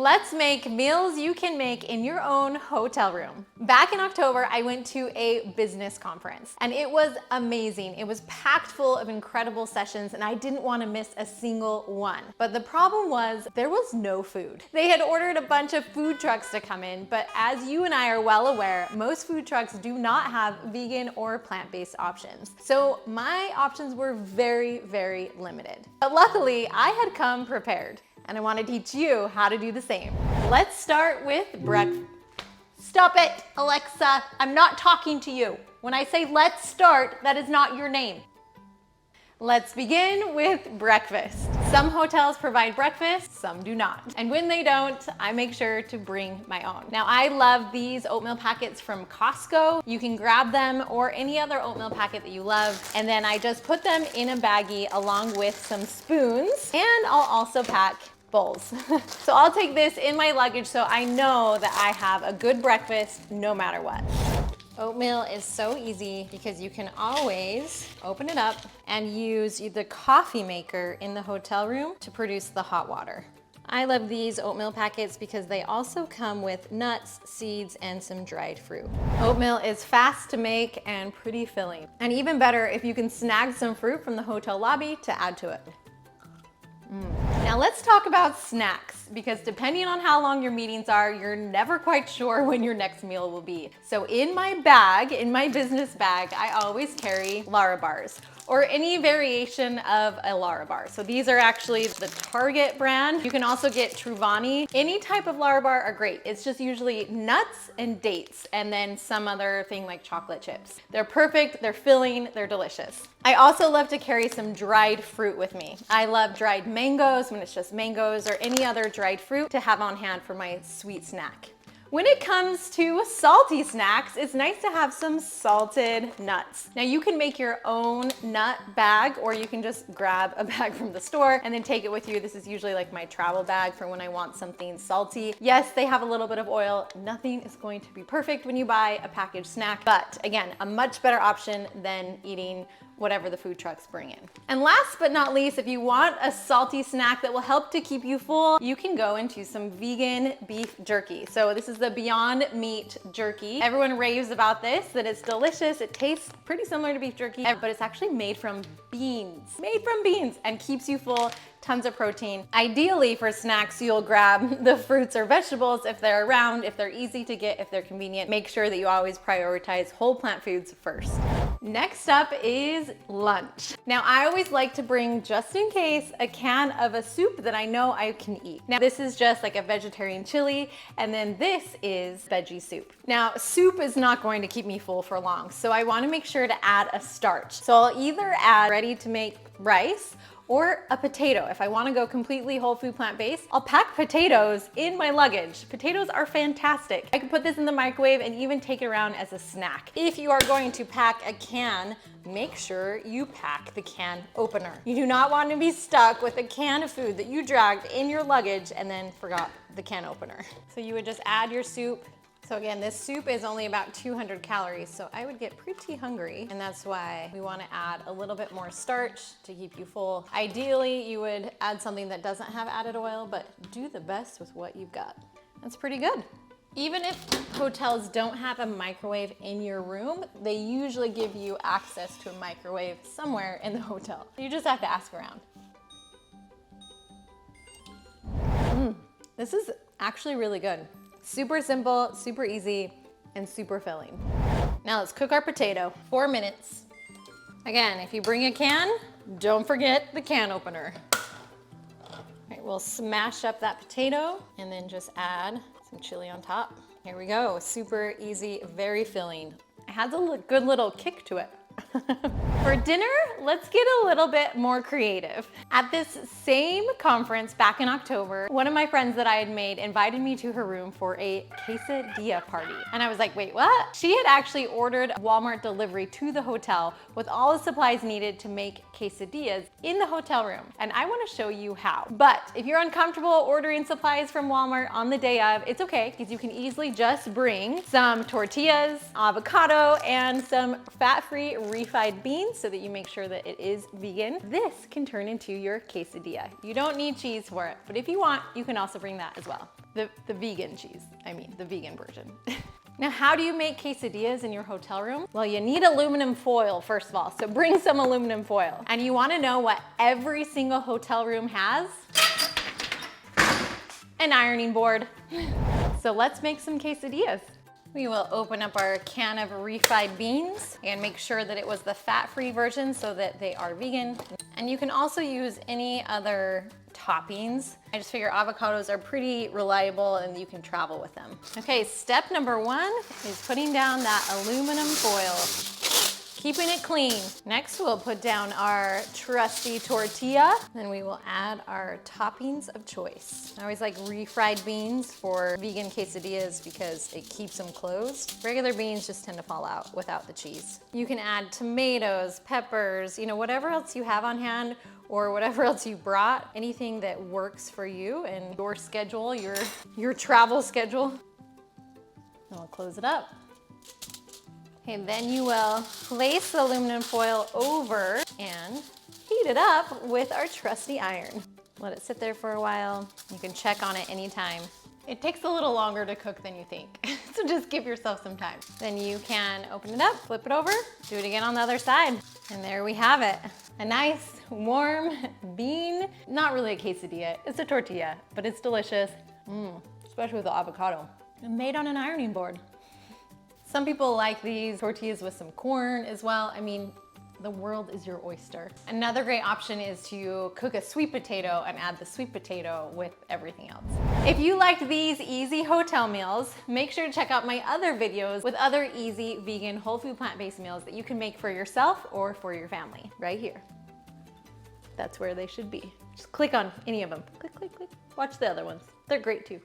Let's make meals you can make in your own hotel room. Back in October, I went to a business conference and it was amazing. It was packed full of incredible sessions and I didn't want to miss a single one. But the problem was there was no food. They had ordered a bunch of food trucks to come in, but as you and I are well aware, most food trucks do not have vegan or plant-based options. So my options were very, very limited. But luckily, I had come prepared. And I want to teach you how to do the same. Let's start with breakfast. Stop it, Alexa. I'm not talking to you. When I say let's start, that is not your name. Let's begin with breakfast. Some hotels provide breakfast, some do not. And when they don't, I make sure to bring my own. Now, I love these oatmeal packets from Costco. You can grab them or any other oatmeal packet that you love. And then I just put them in a baggie along with some spoons. And I'll also pack bowls. So I'll take this in my luggage so I know that I have a good breakfast no matter what. Oatmeal is so easy because you can always open it up and use the coffee maker in the hotel room to produce the hot water. I love these oatmeal packets because they also come with nuts, seeds, and some dried fruit. Oatmeal is fast to make and pretty filling. And even better if you can snag some fruit from the hotel lobby to add to it. Now let's talk about snacks, because depending on how long your meetings are, you're never quite sure when your next meal will be. So in my bag, in my business bag, I always carry Larabars, or any variation of a Larabar. So these are actually the Target brand. You can also get Truvani. Any type of Larabar are great. It's just usually nuts and dates, and then some other thing like chocolate chips. They're perfect, they're filling, they're delicious. I also love to carry some dried fruit with me. I love dried mangoes when it's just mangoes, or any other dried fruit to have on hand for my sweet snack. When it comes to salty snacks, it's nice to have some salted nuts. Now you can make your own nut bag, or you can just grab a bag from the store and then take it with you. This is usually like my travel bag for when I want something salty. Yes, they have a little bit of oil. Nothing is going to be perfect when you buy a packaged snack, but again, a much better option than eating whatever the food trucks bring in. And last but not least, if you want a salty snack that will help to keep you full, you can go into some vegan beef jerky. So this is the Beyond Meat jerky. Everyone raves about this, that it's delicious. It tastes pretty similar to beef jerky, but it's actually made from beans. Made from beans and keeps you full. Tons of protein. Ideally for snacks, you'll grab the fruits or vegetables if they're around, if they're easy to get, if they're convenient. Make sure that you always prioritize whole plant foods first. Next up is lunch. Now I always like to bring, just in case, a can of a soup that I know I can eat. Now this is just like a vegetarian chili, and then this is veggie soup. Now soup is not going to keep me full for long, so I want to make sure to add a starch. So I'll either add ready to make rice or a potato. If I want to go completely whole food plant-based, I'll pack potatoes in my luggage. Potatoes are fantastic. I can put this in the microwave and even take it around as a snack. If you are going to pack a can, make sure you pack the can opener. You do not want to be stuck with a can of food that you dragged in your luggage and then forgot the can opener. So you would just add your soup. So again, this soup is only about 200 calories, so I would get pretty hungry, and that's why we want to add a little bit more starch to keep you full. Ideally, you would add something that doesn't have added oil, but do the best with what you've got. That's pretty good. Even if hotels don't have a microwave in your room, they usually give you access to a microwave somewhere in the hotel. You just have to ask around. This is actually really good. Super simple, super easy, and super filling. Now let's cook our potato. 4 minutes. Again, if you bring a can, don't forget the can opener. All right, we'll smash up that potato and then just add some chili on top. Here we go, super easy, very filling. It has a good little kick to it. For dinner, let's get a little bit more creative. At this same conference back in October, one of my friends that I had made invited me to her room for a quesadilla party. And I was like, wait, what? She had actually ordered Walmart delivery to the hotel with all the supplies needed to make quesadillas in the hotel room. And I want to show you how. But if you're uncomfortable ordering supplies from Walmart on the day of, it's okay, because you can easily just bring some tortillas, avocado, and some fat-free refried beans so that you make sure that it is vegan. This can turn into your quesadilla. You don't need cheese for it, but if you want, you can also bring that as well. The vegan cheese, the vegan version. Now, how do you make quesadillas in your hotel room? Well, you need aluminum foil, first of all, so bring some aluminum foil. And you wanna know what every single hotel room has? An ironing board. So let's make some quesadillas. We will open up our can of refried beans and make sure that it was the fat-free version so that they are vegan. And you can also use any other toppings. I just figure avocados are pretty reliable and you can travel with them. Okay, step number 1 is putting down that aluminum foil, keeping it clean. Next, we'll put down our trusty tortilla. Then we will add our toppings of choice. I always like refried beans for vegan quesadillas because it keeps them closed. Regular beans just tend to fall out without the cheese. You can add tomatoes, peppers, whatever else you have on hand, or whatever else you brought, anything that works for you and your schedule, your travel schedule. And we'll close it up. Okay, then you will place the aluminum foil over and heat it up with our trusty iron. Let it sit there for a while. You can check on it anytime. It takes a little longer to cook than you think, so just give yourself some time. Then you can open it up, flip it over, do it again on the other side. And there we have it. A nice, warm bean, not really a quesadilla, it's a tortilla, but it's delicious, especially with the avocado. And made on an ironing board. Some people like these tortillas with some corn as well. The world is your oyster. Another great option is to cook a sweet potato and add the sweet potato with everything else. If you liked these easy hotel meals, make sure to check out my other videos with other easy vegan whole food plant-based meals that you can make for yourself or for your family, right here. That's where they should be. Just click on any of them. Click, click, click. Watch the other ones. They're great too.